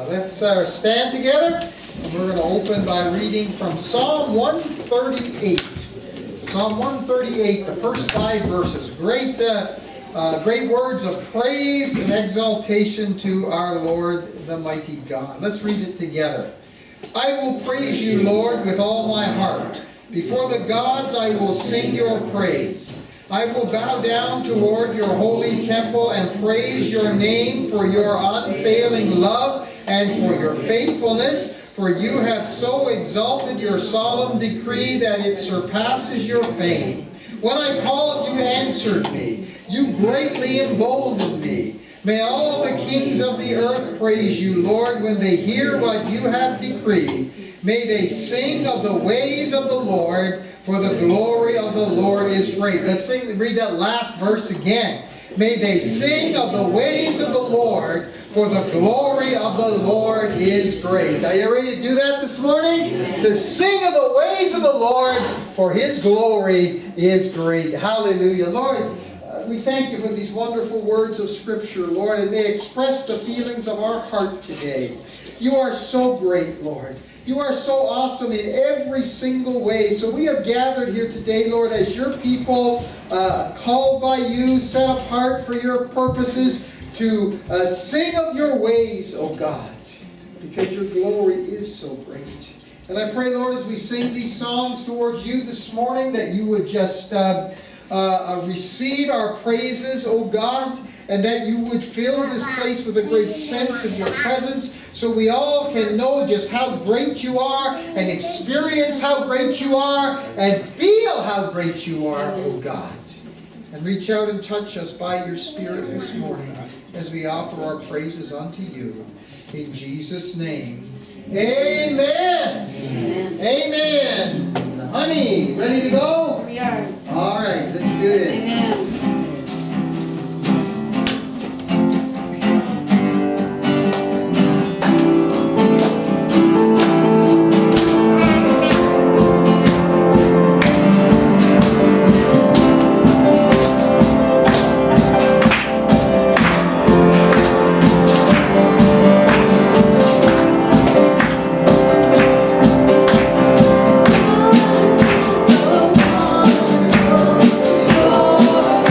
Let's stand together, and we're going to open by reading from Psalm 138. Psalm 138, the first 5 verses. Great words of praise and exaltation to our Lord, the mighty God. Let's read it together. I will praise you, Lord, with all my heart. Before the gods I will sing your praise. I will bow down toward your holy temple and praise your name for your unfailing love and for your faithfulness, for you have so exalted your solemn decree that it surpasses your fame. When I called, you answered me. You greatly emboldened me. May all the kings of the earth praise you, Lord, when they hear what you have decreed. May they sing of the ways of the Lord, for the glory of the Lord is great. Let's read that last verse again. May they sing of the ways of the Lord, for the glory of the Lord is great. Are you ready to do that this morning? To sing of the ways of the Lord, for His glory is great. Hallelujah. Lord, we thank you for these wonderful words of Scripture, Lord, and they express the feelings of our heart today. You are so great, Lord. You are so awesome in every single way. So we have gathered here today, Lord, as your people, called by you, set apart for your purposes, to sing of your ways, O God, because your glory is so great. And I pray, Lord, as we sing these songs towards you this morning, that you would just receive our praises, O God, and that you would fill this place with a great sense of your presence, so we all can know just how great you are, and experience how great you are, and feel how great you are, O God. And reach out and touch us by your Spirit this morning as we offer our praises unto you. In Jesus' name, amen. Amen. Amen. Honey, ready to go? We are. All right, let's do this. Amen. So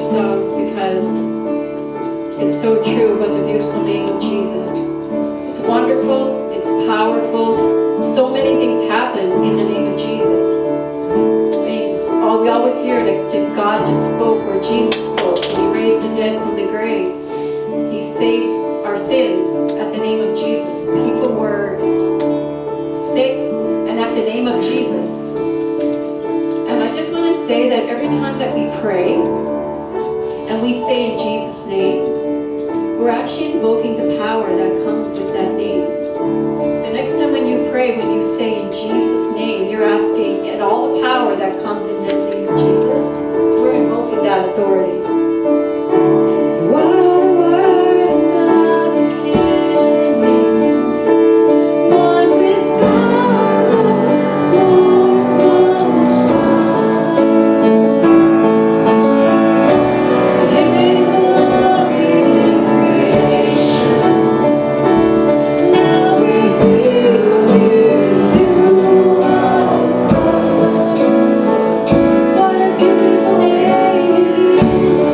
songs because it's so true about the beautiful name of Jesus. It's wonderful, it's powerful. So many things happen in the name of Jesus. I mean, we always hear that God just spoke, or Jesus spoke, and He raised the dead from the grave. He saved our sins at the name of Jesus. People were sick, and at the name of Jesus. And I just want to say that every time that we pray, and we say in Jesus' name, we're actually invoking the power that comes with that name. So next time when you pray, when you say in Jesus' name, you're asking, and all the power that comes in the name of Jesus, we're invoking that authority. You are the Word and God became one with God, born of the sun. Giving glory in creation. Now revealed in you are. What a beautiful name.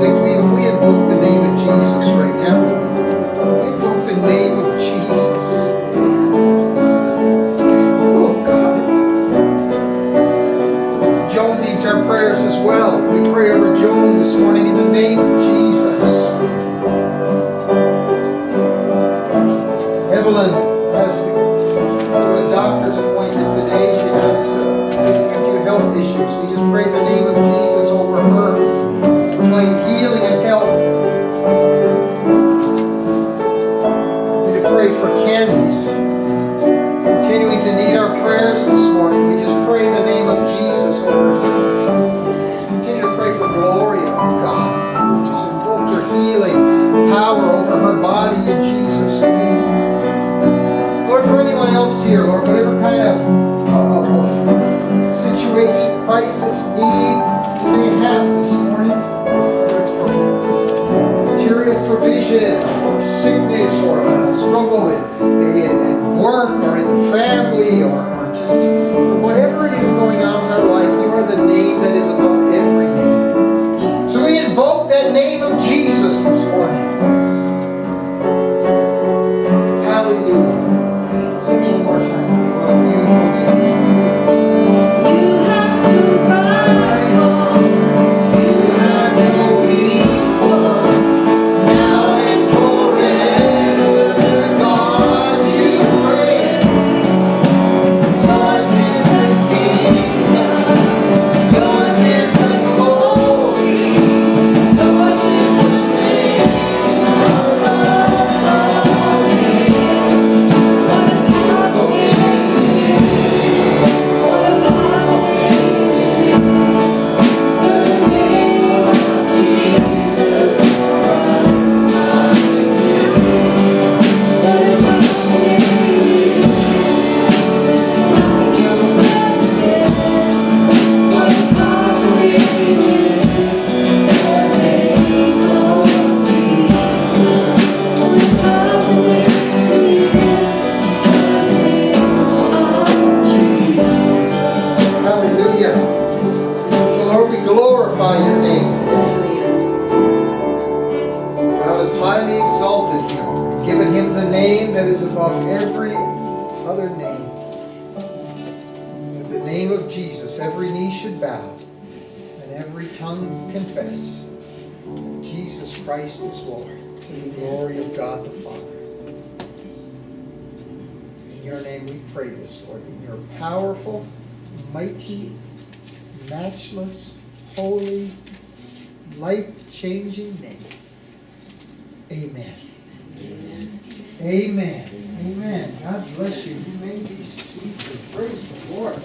music, we invoke the name of Jesus right now. We invoke the name of Jesus. Oh God. Joan needs our prayers as well. We pray over Joan this morning in the name of Jesus. Evelyn has to a doctor's appointment today. She has facing a few health issues. We just pray the name of Jesus over her, proclaim healing and health. We pray for Candice, continuing to need our prayers this morning. We just pray the name of Jesus over her. Continue to pray for Gloria, God. Just invoke your healing power over her body in Jesus' name. Lord, for anyone else here, Lord, whatever kind of situation, crisis, need you may have this morning, whether it's for material provision, or sickness, or a struggle in work, or in the family, or just whatever it is going on in our life, you are the name that is above every name. So we invoke that name of Jesus this morning. Hallelujah. Sing one more time. What a beautiful name. You have no rival. You have no equal. Now and forever, God, you reign. Yours is the kingdom. Yours is the glory. Yours is the name above all names. What a powerful name. What a powerful name. The name of Jesus Christ. What a powerful name. Nothing else matters. What a powerful name. The name of Jesus. What a powerful name. Hallelujah. So Lord, we glorify your name today. God has highly exalted him and given him the name that is above every other name. With the name of Jesus, every knee should bow and every tongue confess that Jesus Christ is Lord, to the glory of God the Father. In your name we pray this, Lord, in your powerful, mighty, matchless, holy, life-changing name. Amen. Amen. Amen. God bless you. You may be seated. Praise the Lord.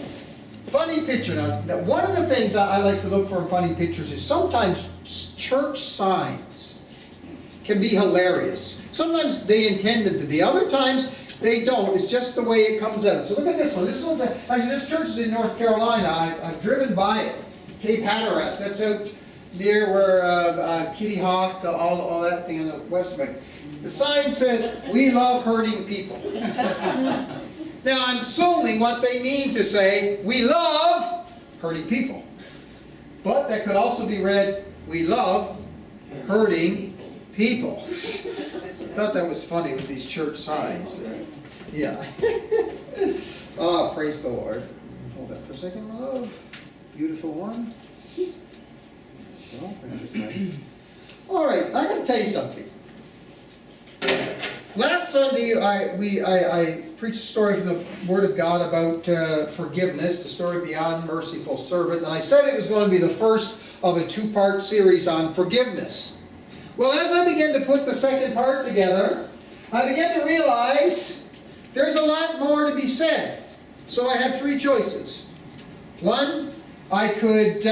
Funny picture. Now, one of the things I like to look for in funny pictures is sometimes church signs can be hilarious. Sometimes they intended to be. Other times they don't. It's just the way it comes out. So look at this one. This one's actually, this church is in North Carolina. I've driven by it. Cape Hatteras. That's out near where Kitty Hawk, all that thing on the west bank. The sign says, "We love hurting people." Now I'm assuming what they mean to say, we love hurting people. But that could also be read, we love hurting people. I thought that was funny with these church signs. Yeah. Oh, praise the Lord. Hold that for a second, my love. Beautiful one. All right, I got to tell you something. Last Sunday, I preached a story from the Word of God about forgiveness, the story of the unmerciful servant, and I said it was going to be the first of a two-part series on forgiveness. Well, as I began to put the second part together, I began to realize there's a lot more to be said. So I had three choices. One, I could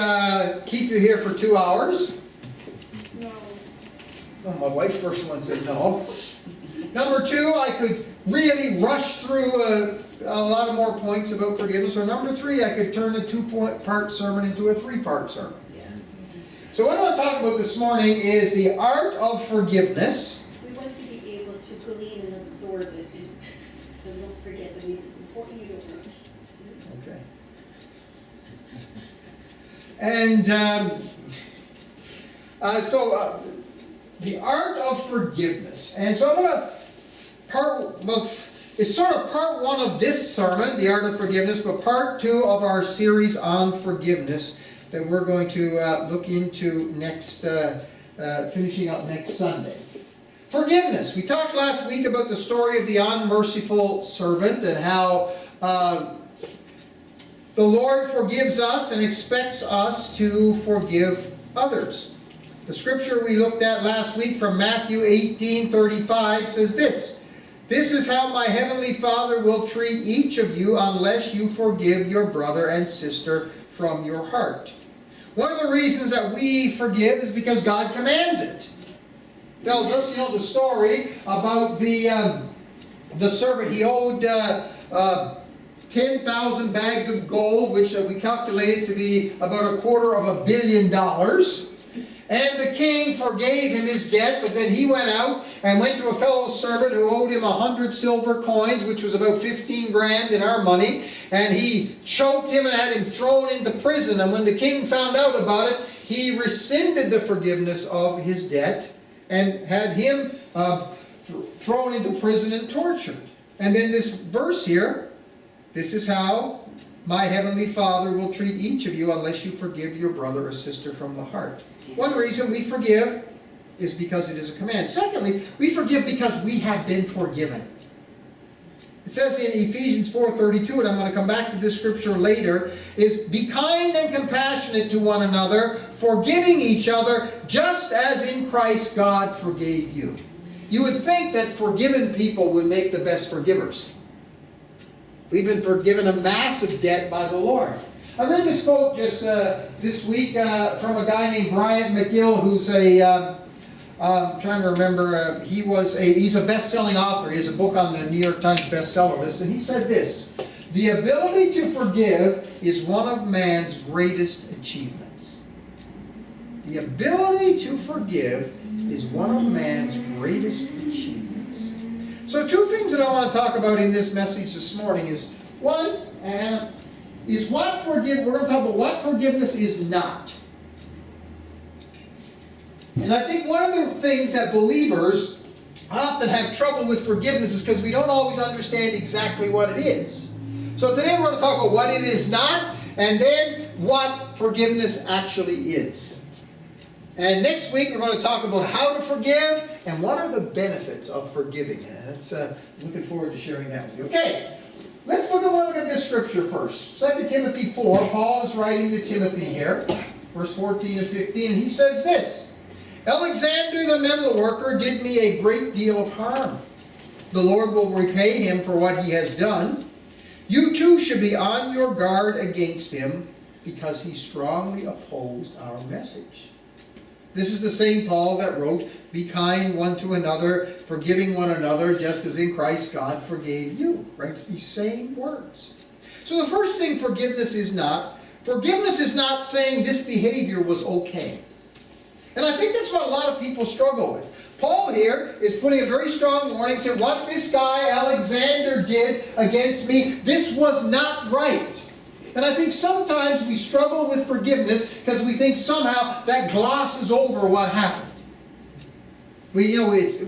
keep you here for 2 hours. No. Oh, my wife first one said no. Number two, I could really rush through a lot of more points about forgiveness. Or number three, I could turn a two-part sermon into a three-part sermon. Yeah. So what I want to talk about this morning is the art of forgiveness. We want to be able to glean and absorb it, and so don't forget. I mean, it's important you don't rush. Okay. And The art of forgiveness. And so I'm going to it's sort of part one of this sermon, the art of forgiveness, but part two of our series on forgiveness that we're going to look into next, finishing up next Sunday. Forgiveness. We talked last week about the story of the unmerciful servant and how the Lord forgives us and expects us to forgive others. The scripture we looked at last week from Matthew 18:35 says this: "This is how my heavenly Father will treat each of you unless you forgive your brother and sister from your heart." One of the reasons that we forgive is because God commands it. Tells us, the story about the servant. He owed 10,000 bags of gold, which we calculated to be about $250 million. And the king forgave him his debt, but then he went out and went to a fellow servant who owed him 100 silver coins, which was about 15 grand in our money. And he choked him and had him thrown into prison. And when the king found out about it, he rescinded the forgiveness of his debt and had him thrown into prison and tortured. And then this verse here, "This is how my heavenly Father will treat each of you unless you forgive your brother or sister from the heart." One reason we forgive is because it is a command. Secondly, we forgive because we have been forgiven. It says in Ephesians 4:32, and I'm going to come back to this scripture later, is "Be kind and compassionate to one another, forgiving each other, just as in Christ God forgave you." You would think that forgiven people would make the best forgivers. We've been forgiven a massive debt by the Lord. I read this quote just this week from a guy named Brian McGill, who's I'm trying to remember, he's a best-selling author. He has a book on the New York Times bestseller list, and he said this: "The ability to forgive is one of man's greatest achievements." The ability to forgive is one of man's greatest achievements. So two things that I want to talk about in this message this morning is, one, we're going to talk about what forgiveness is not. And I think one of the things that believers often have trouble with forgiveness is because we don't always understand exactly what it is. So today we're going to talk about what it is not, and then what forgiveness actually is. And next week we're going to talk about how to forgive and what are the benefits of forgiving. And that's looking forward to sharing that with you. Okay, let's look at this scripture first. 2 Timothy 4, Paul is writing to Timothy here, verse 14 and 15, and he says this: "Alexander the metal worker did me a great deal of harm. The Lord will repay him for what he has done. You too should be on your guard against him, because he strongly opposed our message." This is the same Paul that wrote, "Be kind one to another, forgiving one another, just as in Christ God forgave you." Writes these same words. So the first thing forgiveness is not saying this behavior was okay. And I think that's what a lot of people struggle with. Paul here is putting a very strong warning, saying what this guy Alexander did against me, this was not right. And I think sometimes we struggle with forgiveness because we think somehow that glosses over what happened. It's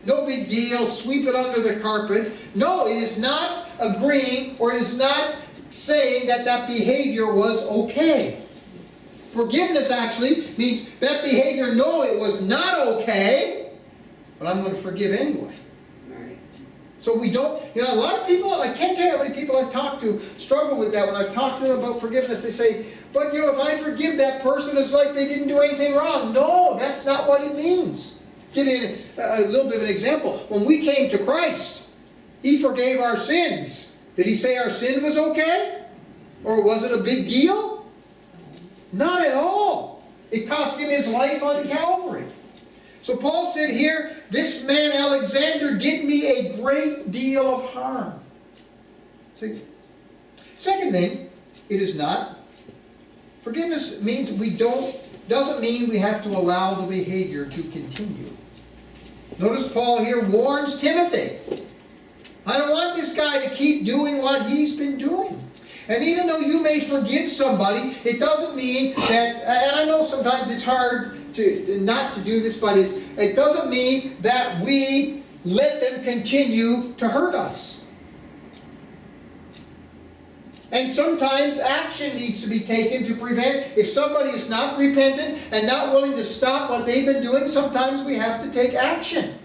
no big deal, sweep it under the carpet. No, it is not agreeing, or it is not saying that behavior was okay. Forgiveness actually means that behavior, no, it was not okay, but I'm going to forgive anyway. So we don't, a lot of people, I can't tell you how many people I've talked to struggle with that. When I've talked to them about forgiveness, they say, but if I forgive that person, it's like they didn't do anything wrong. No, that's not what it means. Give you a little bit of an example. When we came to Christ, He forgave our sins. Did He say our sin was okay? Or was it a big deal? Not at all. It cost Him His life on Calvary. So Paul said here, this man Alexander did me a great deal of harm. See? Second thing, it is not. Forgiveness means doesn't mean we have to allow the behavior to continue. Notice Paul here warns Timothy. I don't want this guy to keep doing what he's been doing. And even though you may forgive somebody, it doesn't mean that, and I know sometimes it's hard not to do this, but it doesn't mean that we let them continue to hurt us. And sometimes action needs to be taken to prevent. If somebody is not repentant and not willing to stop what they've been doing, sometimes we have to take action.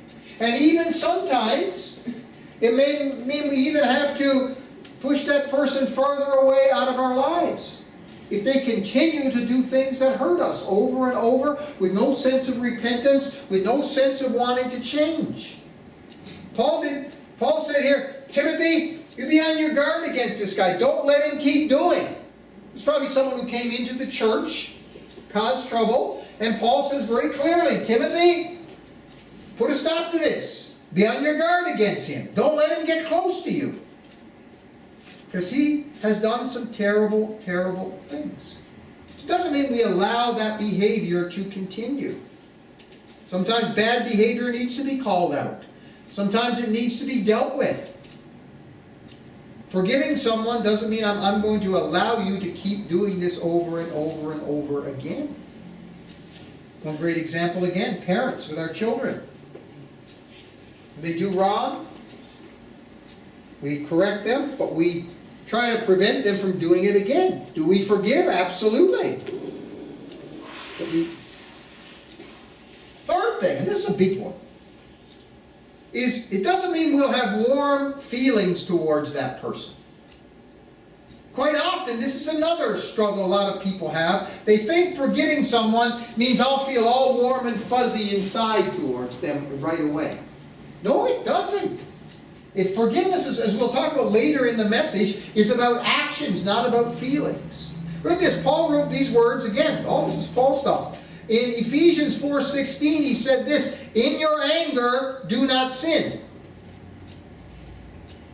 And even sometimes, it may mean we even have to push that person farther away out of our lives. If they continue to do things that hurt us over and over, with no sense of repentance, with no sense of wanting to change. Paul said here, Timothy, you be on your guard against this guy. Don't let him keep doing. It's probably someone who came into the church, caused trouble, and Paul says very clearly, Timothy, put a stop to this. Be on your guard against him. Don't let him get close to you. Because he has done some terrible, terrible things. It doesn't mean we allow that behavior to continue. Sometimes bad behavior needs to be called out. Sometimes it needs to be dealt with. Forgiving someone doesn't mean I'm going to allow you to keep doing this over and over and over again. One great example again, parents with our children. They do wrong. We correct them, but we try to prevent them from doing it again. Do we forgive? Absolutely. Third thing, and this is a big one, is it doesn't mean we'll have warm feelings towards that person. Quite often, this is another struggle a lot of people have. They think forgiving someone means I'll feel all warm and fuzzy inside towards them right away. No, it doesn't. Forgiveness, as we'll talk about later in the message, is about actions, not about feelings. Look at this. Paul wrote these words again. Oh, this is Paul stuff. In Ephesians 4:16, he said this, in your anger, do not sin.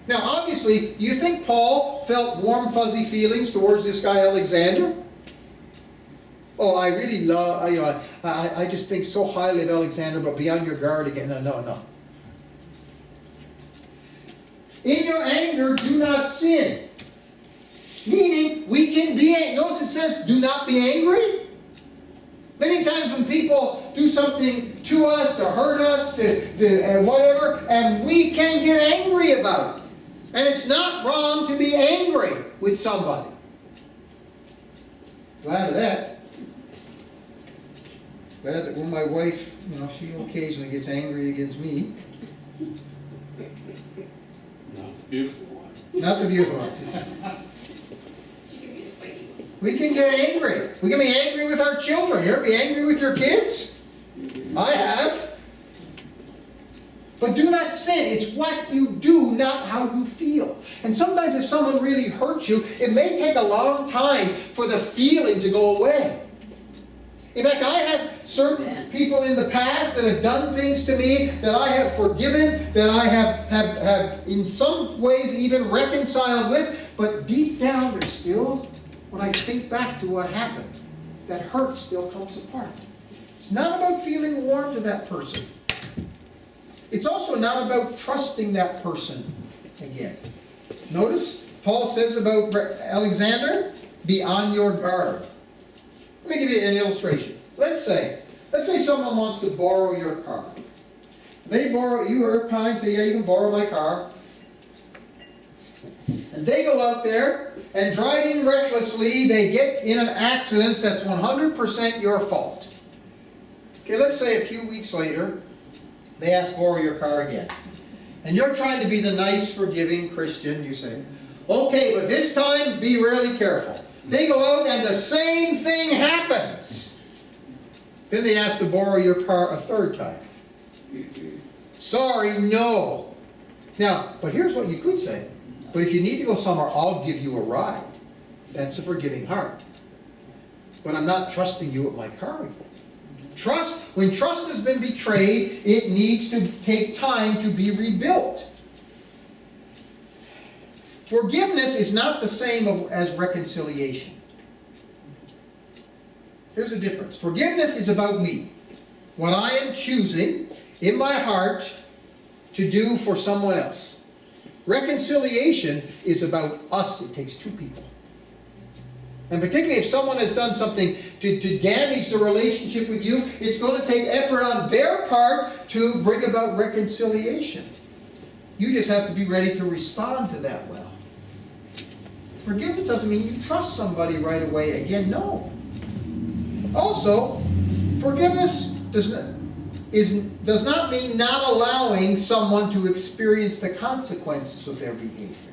Now, obviously, do you think Paul felt warm, fuzzy feelings towards this guy, Alexander? Oh, I really love, I just think so highly of Alexander, but be on your guard again. No. In your anger, do not sin. Meaning, we can be angry. Notice it says, do not be angry. Many times when people do something to us, to hurt us, to whatever, and we can get angry about it. And it's not wrong to be angry with somebody. Glad of that. Glad that when my wife, she occasionally gets angry against me. Beautiful one. Not the beautiful one. We can get angry. We can be angry with our children. You ever be angry with your kids? I have. But do not sin. It's what you do, not how you feel. And sometimes if someone really hurts you, it may take a long time for the feeling to go away. In fact, I have certain people in the past that have done things to me that I have forgiven, that I have in some ways even reconciled with, but deep down there's still, when I think back to what happened, that hurt still comes apart. It's not about feeling warm to that person. It's also not about trusting that person again. Notice, Paul says about Alexander, be on your guard. Let me give you an illustration. Let's say someone wants to borrow your car. You are kind, say, yeah, you can borrow my car. And they go out there, and driving recklessly, they get in an accident that's 100% your fault. Okay, let's say a few weeks later, they ask to borrow your car again. And you're trying to be the nice, forgiving Christian, you say, okay, but this time, be really careful. They go out and the same thing happens. Then they ask to borrow your car a third time. Sorry, no. Now, but here's what you could say. But if you need to go somewhere, I'll give you a ride. That's a forgiving heart. But I'm not trusting you with my car. When trust has been betrayed, it needs to take time to be rebuilt. Forgiveness is not the same as reconciliation. Here's the difference. Forgiveness is about me. What I am choosing in my heart to do for someone else. Reconciliation is about us. It takes two people. And particularly if someone has done something to damage the relationship with you, it's going to take effort on their part to bring about reconciliation. You just have to be ready to respond to that well. Forgiveness doesn't mean you trust somebody right away again. No. Also, forgiveness does not mean not allowing someone to experience the consequences of their behavior.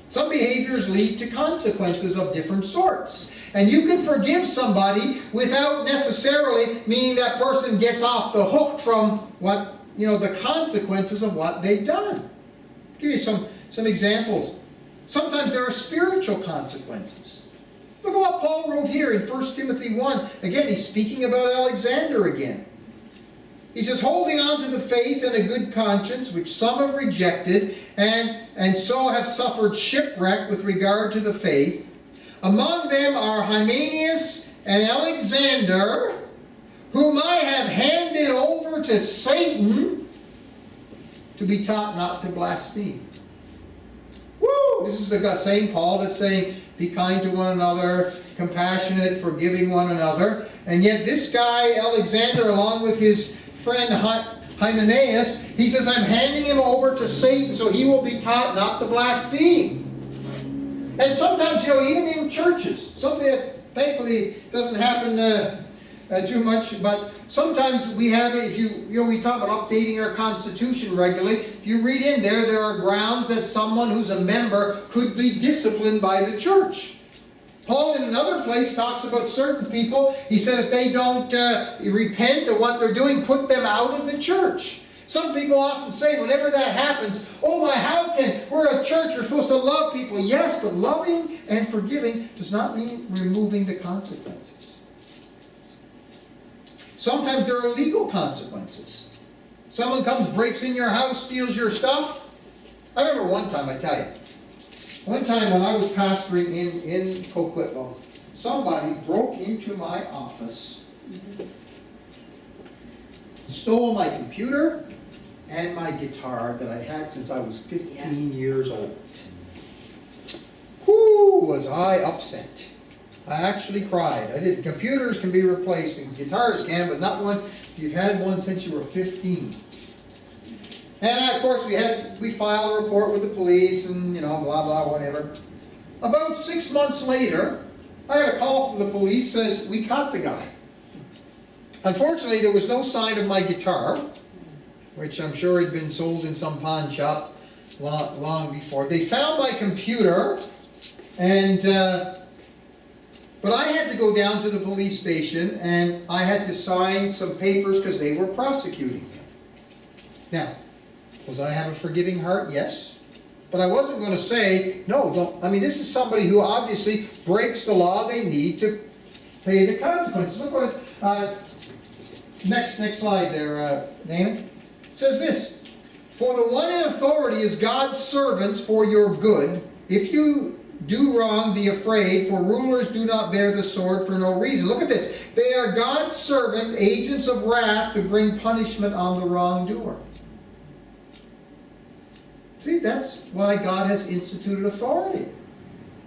Some behaviors lead to consequences of different sorts. And you can forgive somebody without necessarily meaning that person gets off the hook from the consequences of what they've done. I'll give you some examples. Sometimes there are spiritual consequences. Look at what Paul wrote here in 1 Timothy 1. Again, he's speaking about Alexander again. He says, holding on to the faith and a good conscience, which some have rejected, and so have suffered shipwreck with regard to the faith. Among them are Hymenaeus and Alexander, whom I have handed over to Satan to be taught not to blaspheme. Woo! This is the same Paul that's saying, be kind to one another, compassionate, forgiving one another. And yet this guy, Alexander, along with his friend Hymenaeus, he says, I'm handing him over to Satan so he will be taught not to blaspheme. And sometimes, even in churches, something that thankfully doesn't happen too much, but sometimes we have, we talk about updating our Constitution regularly. If you read in there, there are grounds that someone who's a member could be disciplined by the church. Paul in another place talks about certain people. He said if they don't repent of what they're doing, put them out of the church. Some people often say whenever that happens, we're a church, we're supposed to love people. Yes, but loving and forgiving does not mean removing the consequences. Sometimes there are legal consequences. Someone comes, breaks in your house, steals your stuff. I remember one time, I tell you. One time when I was pastoring in Coquitlam, somebody broke into my office, stole my computer and my guitar that I had since I was 15 years old. Whoo, was I upset. I actually cried. Computers can be replaced and guitars can, but not one. You've had one since you were 15. And of course we filed a report with the police and blah blah whatever. About 6 months later, I got a call from the police says we caught the guy. Unfortunately, there was no sign of my guitar, which I'm sure had been sold in some pawn shop long before. They found my computer, but I had to go down to the police station and I had to sign some papers because they were prosecuting him. Now, was I have a forgiving heart? Yes. But I wasn't going to say, no, don't. I mean, this is somebody who obviously breaks the law. They need to pay the consequences. Look what, next slide there, Naaman. It says this, for the one in authority is God's servants for your good. If you do wrong, be afraid, for rulers do not bear the sword for no reason. Look at this. They are God's servants, agents of wrath to bring punishment on the wrongdoer. See, that's why God has instituted authority,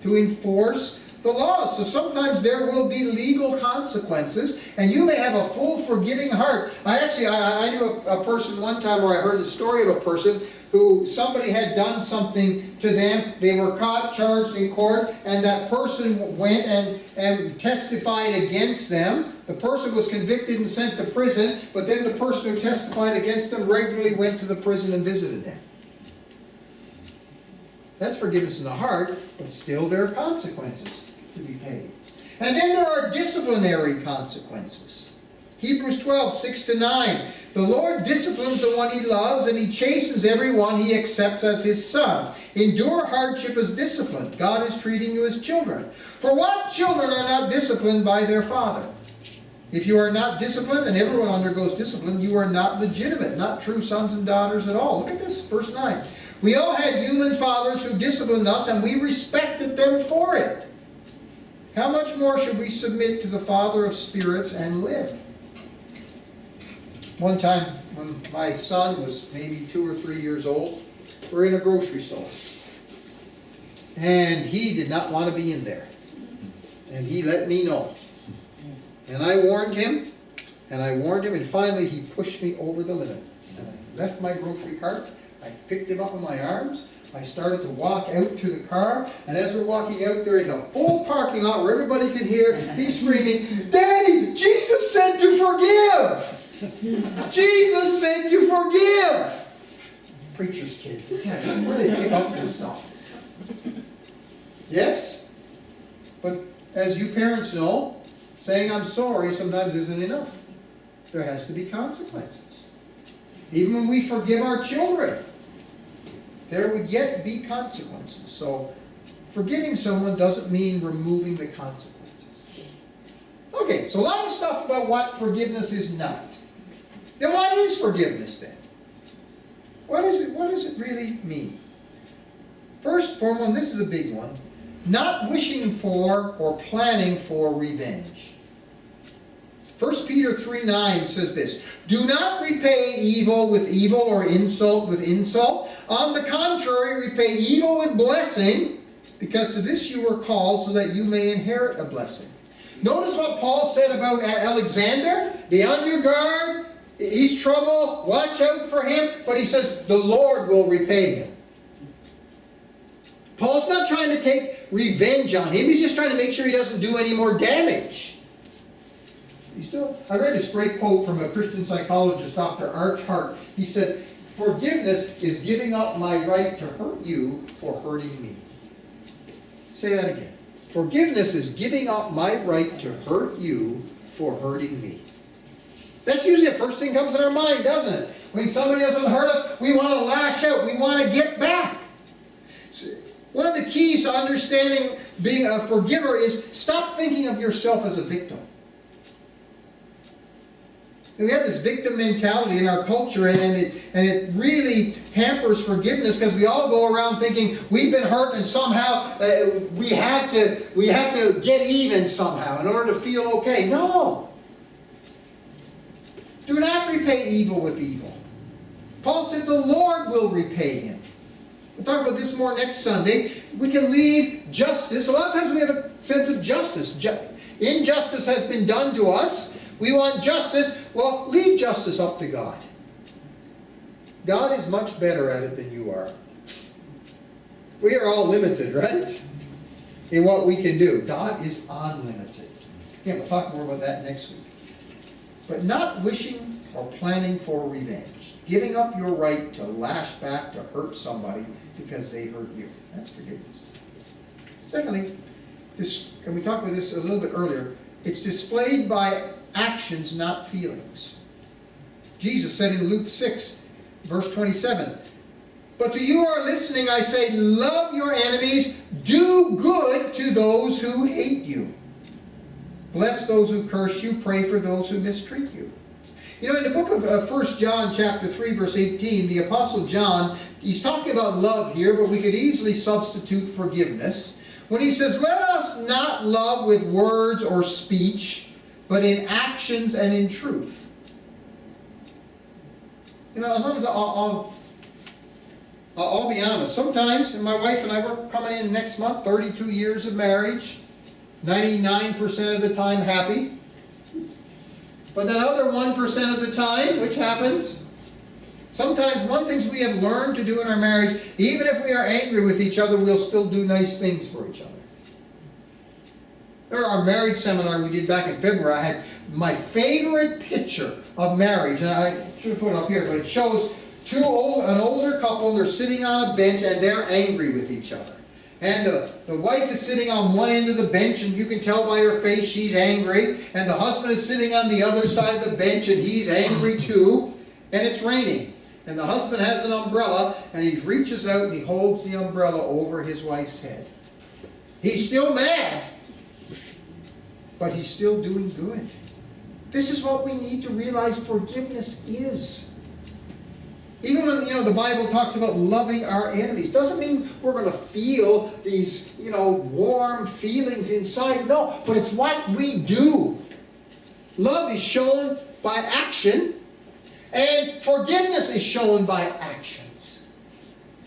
to enforce the laws. So sometimes there will be legal consequences, and you may have a full forgiving heart. I knew a person one time where I heard the story of a person who somebody had done something to them. They were caught, charged in court, and that person went and testified against them. The person was convicted and sent to prison, but then the person who testified against them regularly went to the prison and visited them. That's forgiveness in the heart, but still there are consequences to be paid. And then there are disciplinary consequences. Hebrews 12, 6-9. The Lord disciplines the one he loves, and he chastens everyone he accepts as his son. Endure hardship as discipline. God is treating you as children. For what children are not disciplined by their father? If you are not disciplined, and everyone undergoes discipline, you are not legitimate, not true sons and daughters at all. Look at this, verse 9. We all had human fathers who disciplined us, and we respected them for it. How much more should we submit to the Father of spirits and live? One time, when my son was maybe 2 or 3 years old, we're in a grocery store. And he did not want to be in there. And he let me know. And I warned him, and finally he pushed me over the limit. And I left my grocery cart, I picked him up in my arms, I started to walk out to the car, and as we're walking out there in the full parking lot where everybody can hear, he's screaming, "Daddy, Jesus said to forgive! Jesus said to forgive!" Preacher's kids, where do they pick up this stuff? Yes? But as you parents know, saying I'm sorry sometimes isn't enough. There has to be consequences. Even when we forgive our children, there would yet be consequences. So forgiving someone doesn't mean removing the consequences. Okay, so a lot of stuff about what forgiveness is not. Then what is forgiveness then? What does it really mean? First, for one, this is a big one. Not wishing for or planning for revenge. 1 Peter 3:9 says this, "Do not repay evil with evil or insult with insult. On the contrary, repay evil with blessing, because to this you were called so that you may inherit a blessing." Notice what Paul said about Alexander. Be on your guard. He's trouble. Watch out for him. But he says, the Lord will repay him. Paul's not trying to take revenge on him. He's just trying to make sure he doesn't do any more damage. I read this great quote from a Christian psychologist, Dr. Arch Hart. He said, "Forgiveness is giving up my right to hurt you for hurting me." Say that again. Forgiveness is giving up my right to hurt you for hurting me. That's usually the first thing that comes in our mind, doesn't it? When somebody doesn't hurt us, we want to lash out. We want to get back. One of the keys to understanding being a forgiver is stop thinking of yourself as a victim. We have this victim mentality in our culture, and it really hampers forgiveness because we all go around thinking we've been hurt and somehow we have to get even somehow in order to feel okay. No. Do not repay evil with evil. Paul said the Lord will repay him. We'll talk about this more next Sunday. We can leave justice. A lot of times we have a sense of justice. Injustice has been done to us. We want justice. Well, leave justice up to God. God is much better at it than you are. We are all limited, right? In what we can do. God is unlimited. Yeah, we'll talk more about that next week. But not wishing or planning for revenge. Giving up your right to lash back to hurt somebody because they hurt you. That's forgiveness. Secondly, and we talked about this a little bit earlier, it's displayed by actions, not feelings. Jesus said in Luke 6, verse 27, "But to you who are listening, I say, love your enemies, do good to those who hate you. Bless those who curse you, pray for those who mistreat you." You know, in the book of 1 John chapter 3, verse 18, the Apostle John, he's talking about love here, but we could easily substitute forgiveness. When he says, "Let us not love with words or speech, but in actions and in truth." You know, as long as I'll be honest. Sometimes, and my wife and I, we're coming in next month, 32 years of marriage, 99% of the time happy. But that other 1% of the time, which happens, sometimes one thing we have learned to do in our marriage, even if we are angry with each other, we'll still do nice things for each other. There, our marriage seminar we did back in February, I had my favorite picture of marriage, and I should have put it up here, but it shows an older couple, and they're sitting on a bench, and they're angry with each other. And the wife is sitting on one end of the bench, and you can tell by her face she's angry. And the husband is sitting on the other side of the bench, and he's angry too. And it's raining. And the husband has an umbrella, and he reaches out and he holds the umbrella over his wife's head. He's still mad, but he's still doing good. This is what we need to realize forgiveness is. Even when, the Bible talks about loving our enemies, doesn't mean we're going to feel these, warm feelings inside. No, but it's what we do. Love is shown by action, and forgiveness is shown by actions.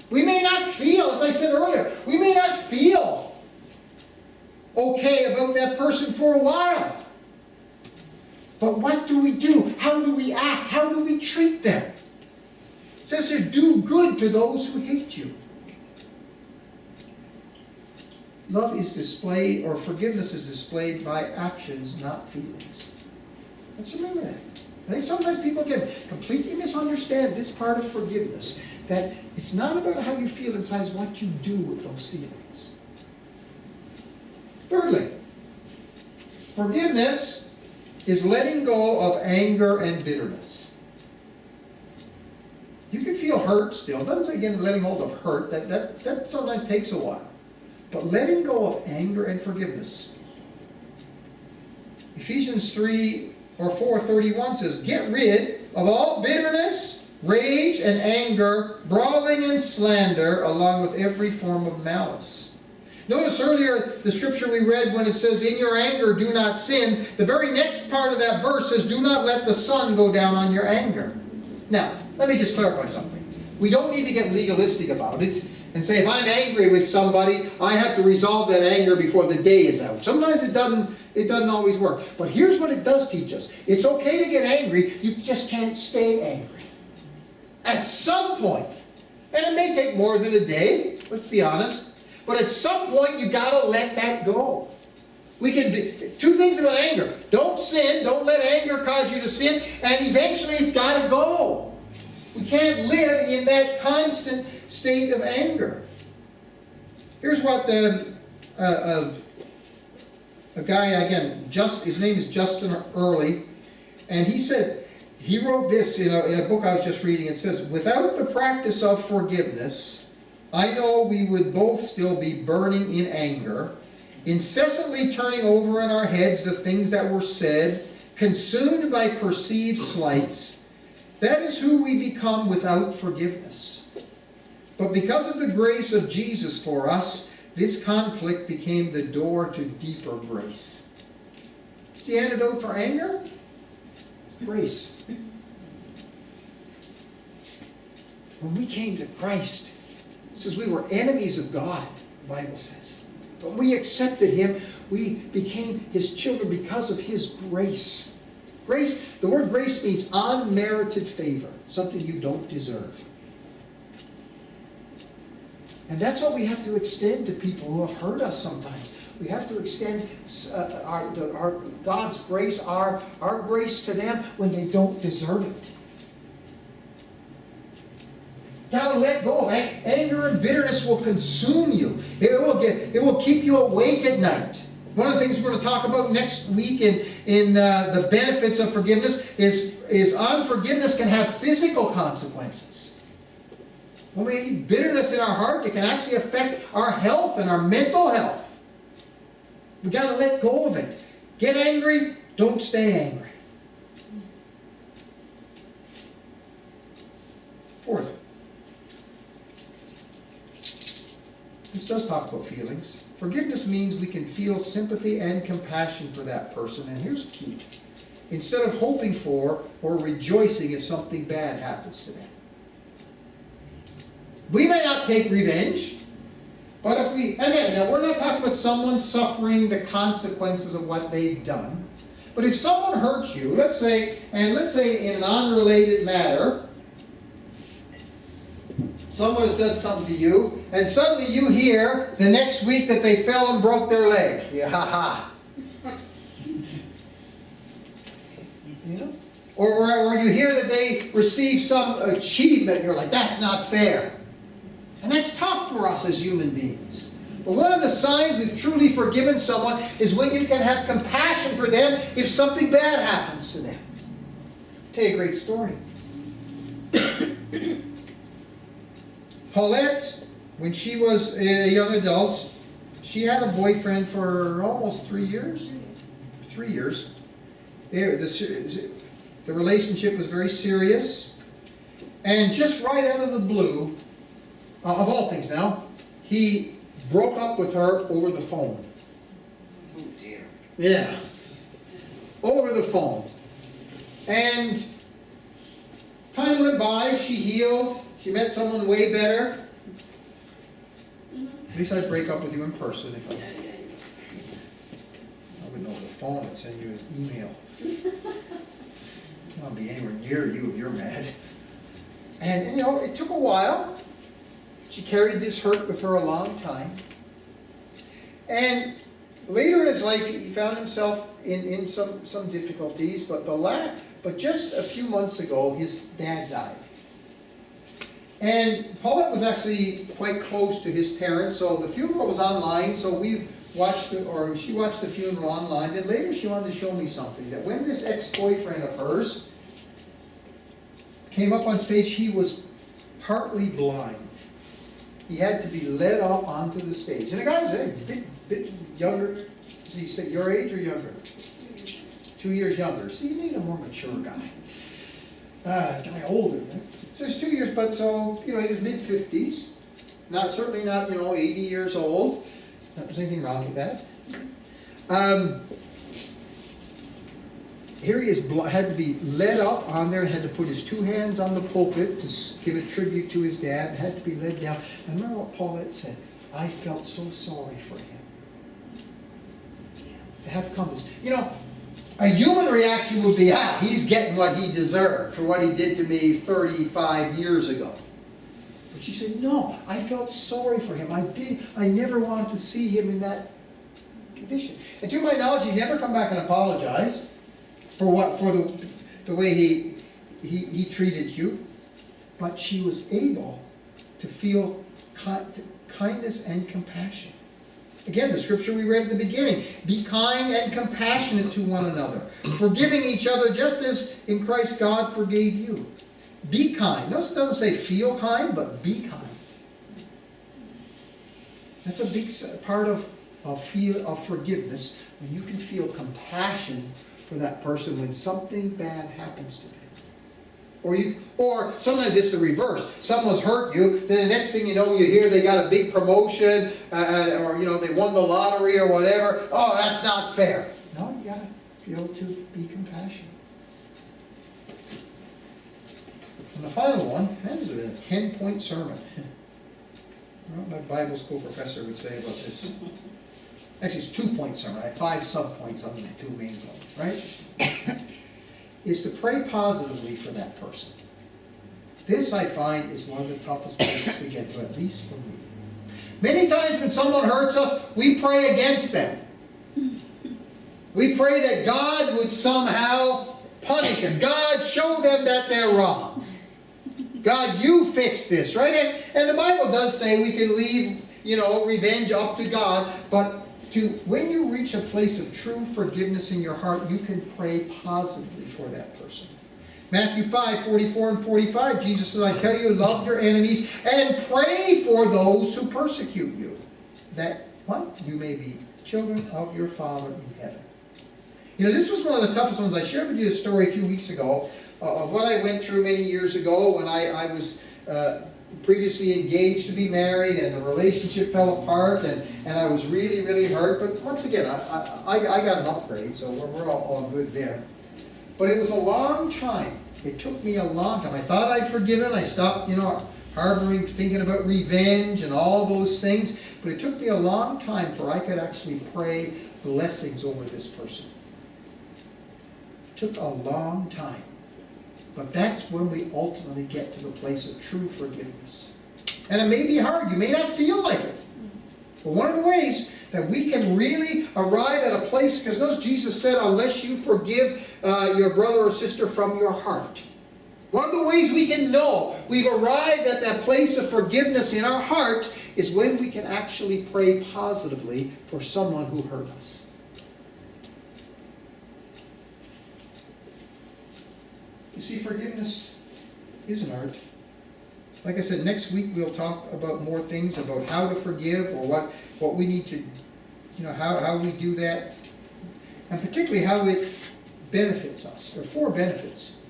We may not feel, as I said earlier, we may not feel okay about that person for a while. But what do we do? How do we act? How do we treat them? It says here, do good to those who hate you. Love is displayed, or forgiveness is displayed by actions, not feelings. Let's remember that. I think sometimes people can completely misunderstand this part of forgiveness. That it's not about how you feel inside, it's what you do with those feelings. Thirdly, forgiveness is letting go of anger and bitterness. You can feel hurt still. It doesn't say again letting hold of hurt. That sometimes takes a while. But letting go of anger and forgiveness. Ephesians 4:31 says, get rid of all bitterness, rage, and anger, brawling and slander, along with every form of malice. Notice earlier the scripture we read when it says, in your anger do not sin. The very next part of that verse says, do not let the sun go down on your anger. Now, let me just clarify something. We don't need to get legalistic about it and say, if I'm angry with somebody, I have to resolve that anger before the day is out. Sometimes it doesn't always work. But here's what it does teach us. It's okay to get angry, you just can't stay angry. At some point, and it may take more than a day, let's be honest, but at some point you got to let that go. We can do two things about anger. Don't sin, don't let anger cause you to sin, and eventually it's got to go. We can't live in that constant state of anger. Here's what a guy, again, his name is Justin Early, and he wrote this in a book I was just reading. It says, without the practice of forgiveness, I know we would both still be burning in anger, incessantly turning over in our heads the things that were said, consumed by perceived slights. That is who we become without forgiveness. But because of the grace of Jesus for us, this conflict became the door to deeper grace. What's the antidote for anger? Grace. When we came to Christ, it says we were enemies of God, the Bible says. But when we accepted Him, we became His children because of His grace. Grace, the word grace means unmerited favor, something you don't deserve. And that's what we have to extend to people who have hurt us sometimes. We have to extend our God's grace, our grace to them when they don't deserve it. Got to let go. Anger and bitterness will consume you. It will keep you awake at night. One of the things we're going to talk about next week in the benefits of forgiveness is unforgiveness can have physical consequences. When we have bitterness in our heart, it can actually affect our health and our mental health. We've got to let go of it. Get angry, don't stay angry. Fourth, this does talk about feelings. Forgiveness means we can feel sympathy and compassion for that person. And here's the key. Instead of hoping for or rejoicing if something bad happens to them. We may not take revenge. But if we, again, now we're not talking about someone suffering the consequences of what they've done. But if someone hurts you, let's say in an unrelated matter, someone has done something to you, and suddenly you hear the next week that they fell and broke their leg. Yeah, ha ha. You know? Or you hear that they received some achievement, and you're like, that's not fair. And that's tough for us as human beings. But one of the signs we've truly forgiven someone is when you can have compassion for them if something bad happens to them. I'll tell you a great story. Paulette, when she was a young adult, she had a boyfriend for almost 3 years. 3 years. The relationship was very serious. And just right out of the blue, of all things now, he broke up with her over the phone. Oh dear. Yeah. Over the phone. And time went by, she healed, she met someone way better. At least I'd break up with you in person if I... phone and send you an email. I won't be anywhere near you if you're mad. And you know, it took a while. She carried this hurt with her a long time. And later in his life, he found himself in some difficulties. But just a few months ago, his dad died. And Paulette was actually quite close to his parents, so the funeral was online, so she watched the funeral online. Then later she wanted to show me something, that when this ex-boyfriend of hers came up on stage, he was partly blind. He had to be led up onto the stage. And the guy's a bit younger. Is he your age or younger? 2 years younger. So you need a more mature guy. Guy older, right? So it's 2 years, but so, in his mid-50s. Certainly not, 80 years old. Not there's anything wrong with that. Here he is, had to be led up on there and had to put his 2 hands on the pulpit to give a tribute to his dad. Had to be led down. And remember what Paulette said? I felt so sorry for him. To have come this. A human reaction would be, he's getting what he deserved for what he did to me 35 years ago. But she said, no, I felt sorry for him. I never wanted to see him in that condition. And to my knowledge, he's never come back and apologized for the way he treated you. But she was able to feel kindness and compassion. Again, the scripture we read at the beginning. Be kind and compassionate to one another, forgiving each other just as in Christ God forgave you. Be kind. Notice it doesn't say feel kind, but be kind. That's a big part of forgiveness, when you can feel compassion for that person when something bad happens to them. Or sometimes it's the reverse. Someone's hurt you, then the next thing you know, you hear they got a big promotion, or they won the lottery or whatever. Oh, that's not fair. No, you got to be able to be compassionate. And the final one, this is a 10-point sermon. What my Bible school professor would say about this. Actually, it's 2-point sermon. I have 5 sub-points on the 2 main points, right? Is to pray positively for that person. This, I find, is one of the toughest places to get to, at least for me. Many times when someone hurts us, we pray against them. We pray that God would somehow punish them. God, show them that they're wrong. God, you fix this, right? And the Bible does say we can leave, revenge up to God, but when you reach a place of true forgiveness in your heart, you can pray positively for that person. Matthew 5:44 and 45, Jesus said, I tell you, love your enemies and pray for those who persecute you, that you may be children of your Father in heaven. This was one of the toughest ones. I shared with you a story a few weeks ago of what I went through many years ago when I was previously engaged to be married, and the relationship fell apart, and I was really, really hurt. But once again, I got an upgrade, so we're all good there. But it was a long time. It took me a long time. I thought I'd forgiven. I stopped, harboring, thinking about revenge and all those things. But it took me a long time for I could actually pray blessings over this person. It took a long time. But that's when we ultimately get to the place of true forgiveness. And it may be hard. You may not feel like it. But one of the ways that we can really arrive at a place, because notice Jesus said, unless you forgive your brother or sister from your heart. One of the ways we can know we've arrived at that place of forgiveness in our heart is when we can actually pray positively for someone who hurt us. You see, forgiveness is an art. Like I said, next week we'll talk about more things about how to forgive, or what we need to, how we do that. And particularly how it benefits us. There are 4 benefits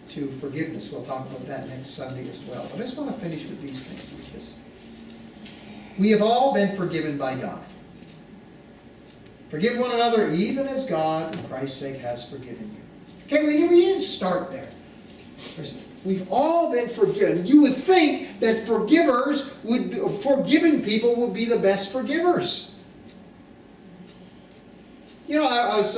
to forgiveness. We'll talk about that next Sunday as well. But I just want to finish with these things. With this. We have all been forgiven by God. Forgive one another even as God, for Christ's sake, has forgiven you. Okay, we didn't start there. We've all been forgiven. You would think that forgiving people would be the best forgivers. You know, I was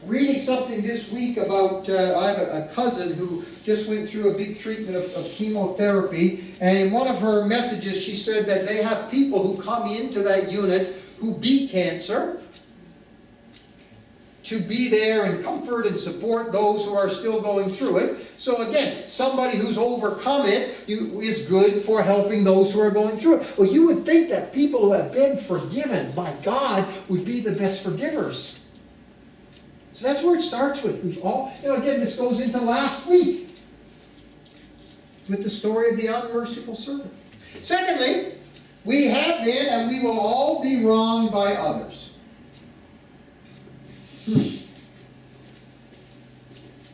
reading something this week about, I have a cousin who just went through a big treatment of chemotherapy, and in one of her messages she said that they have people who come into that unit who beat cancer, to be there and comfort and support those who are still going through it. So again, somebody who's overcome it is good for helping those who are going through it. Well, you would think that people who have been forgiven by God would be the best forgivers. So that's where it starts with. We've all, again, this goes into last week with the story of the unmerciful servant. Secondly, we have been and we will all be wronged by others.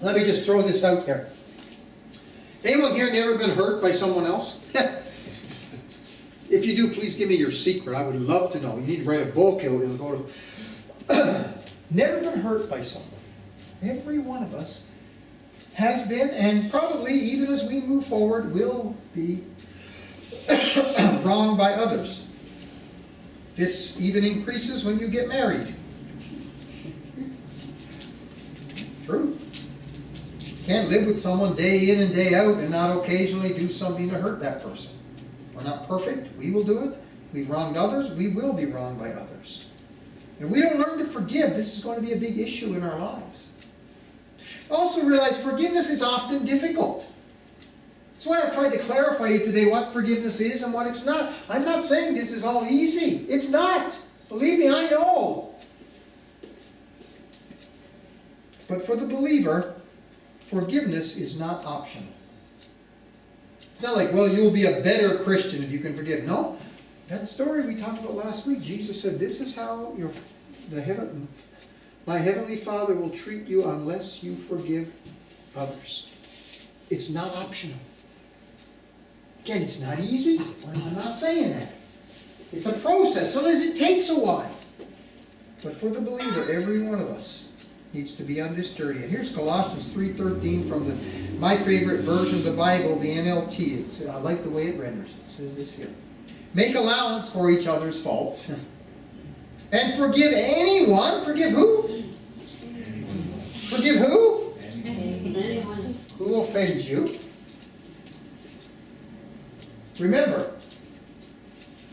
Let me just throw this out there. Anyone here never been hurt by someone else? If you do, please give me your secret. I would love to know. You need to write a book. It'll go to... Never been hurt by someone. Every one of us has been, and probably even as we move forward, will be wronged by others. This even increases when you get married. True. Can't live with someone day in and day out and not occasionally do something to hurt that person. We're not perfect. We will do it. We've wronged others. We will be wronged by others. And if we don't learn to forgive, this is going to be a big issue in our lives. Also realize forgiveness is often difficult. That's why I've tried to clarify you today what forgiveness is and what it's not. I'm not saying this is all easy. It's not. Believe me, I know. But for the believer, forgiveness is not optional. It's not like, well, you'll be a better Christian if you can forgive. No. That story we talked about last week, Jesus said, this is how my heavenly Father will treat you unless you forgive others. It's not optional. Again, it's not easy. I'm not saying that. It's a process. Sometimes it takes a while. But for the believer, every one of us needs to be on this journey. And here's Colossians 3:13 from my favorite version of the Bible, the NLT. I like the way it renders it. It says this here. Make allowance for each other's faults. And forgive anyone. Forgive who? Forgive who? Anyone. Who offends you. Remember,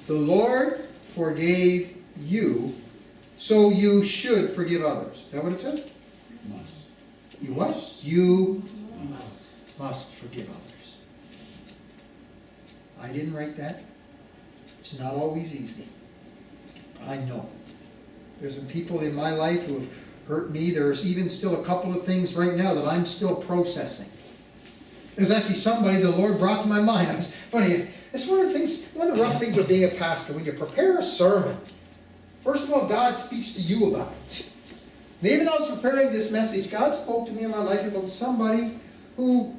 the Lord forgave you, so you should forgive others. Is that what it says? Must. You what? You must forgive others. I didn't write that. It's not always easy. I know. There's been people in my life who have hurt me. There's even still a couple of things right now that I'm still processing. There's actually somebody the Lord brought to my mind. It's funny. It's one of the rough things of being a pastor. When you prepare a sermon, first of all, God speaks to you about it. And even as I was preparing this message, God spoke to me in my life about somebody who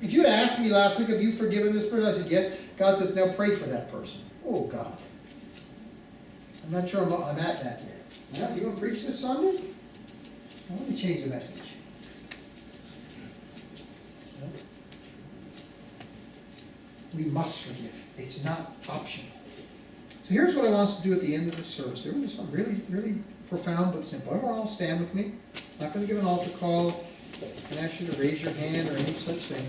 if you'd asked me last week, have you forgiven this person? I said, yes. God says, now pray for that person. Oh, God. I'm not sure I'm at that yet. Now, you going to preach this Sunday? Well, let me change the message. We must forgive. It's not optional. So here's what I want us to do at the end of the service. This is something really, really profound but simple. Everyone all stand with me. I'm not going to give an altar call and ask you to raise your hand or any such thing.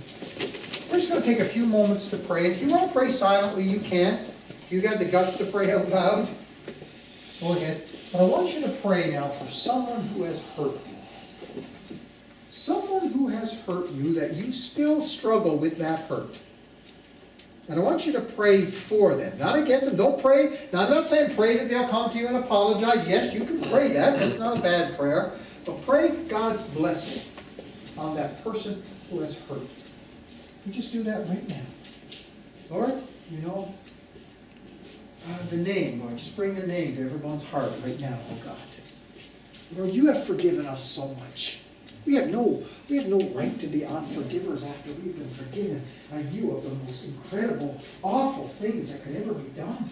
We're just going to take a few moments to pray. If you want to pray silently, you can. If you got the guts to pray out loud, go ahead. But I want you to pray now for someone who has hurt you. Someone who has hurt you that you still struggle with that hurt. And I want you to pray for them, not against them. Don't pray. Now, I'm not saying pray that they'll come to you and apologize. Yes, you can pray that. That's not a bad prayer. But pray God's blessing on that person who has hurt you. You just do that right now. Lord, the name, Lord. Just bring the name to everyone's heart right now, oh God. Lord, you have forgiven us so much. We have no right to be unforgivers after we've been forgiven by you of the most incredible, awful things that could ever be done.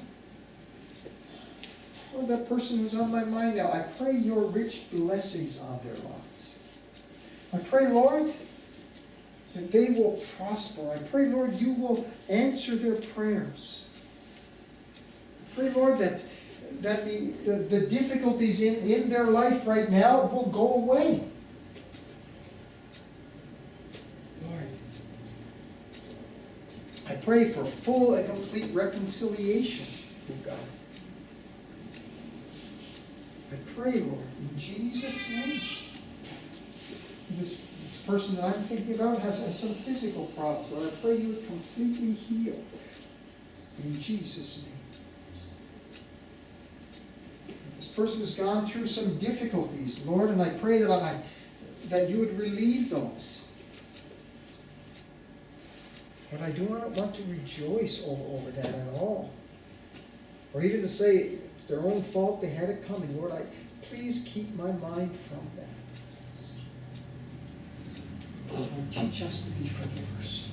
Lord, that person who's on my mind now, I pray your rich blessings on their lives. I pray, Lord, that they will prosper. I pray, Lord, you will answer their prayers. I pray, Lord, that that the difficulties in their life right now will go away. Lord, I pray for full and complete reconciliation with God. I pray, Lord, in Jesus' name. This person that I'm thinking about has some physical problems. Lord, I pray you would completely heal. In Jesus' name. This person has gone through some difficulties, Lord, and I pray that you would relieve those. But I do not want to rejoice over that at all. Or even to say it's their own fault, they had it coming. Lord, please keep my mind from that. Lord, teach us to be forgivers.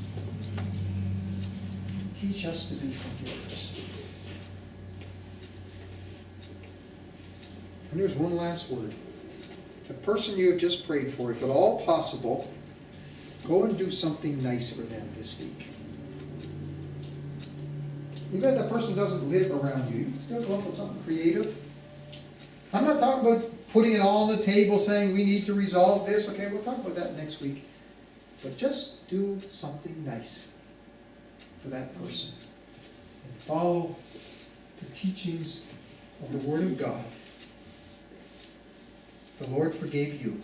Teach us to be forgivers. And there's one last word. The person you have just prayed for, if at all possible, go and do something nice for them this week. Even if that person doesn't live around you, you can still go up with something creative. I'm not talking about putting it all on the table saying we need to resolve this. Okay, we'll talk about that next week. But just do something nice for that person. And follow the teachings of the Word of God. The Lord forgave you,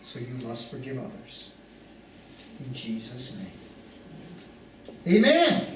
so you must forgive others. In Jesus' name. Amen.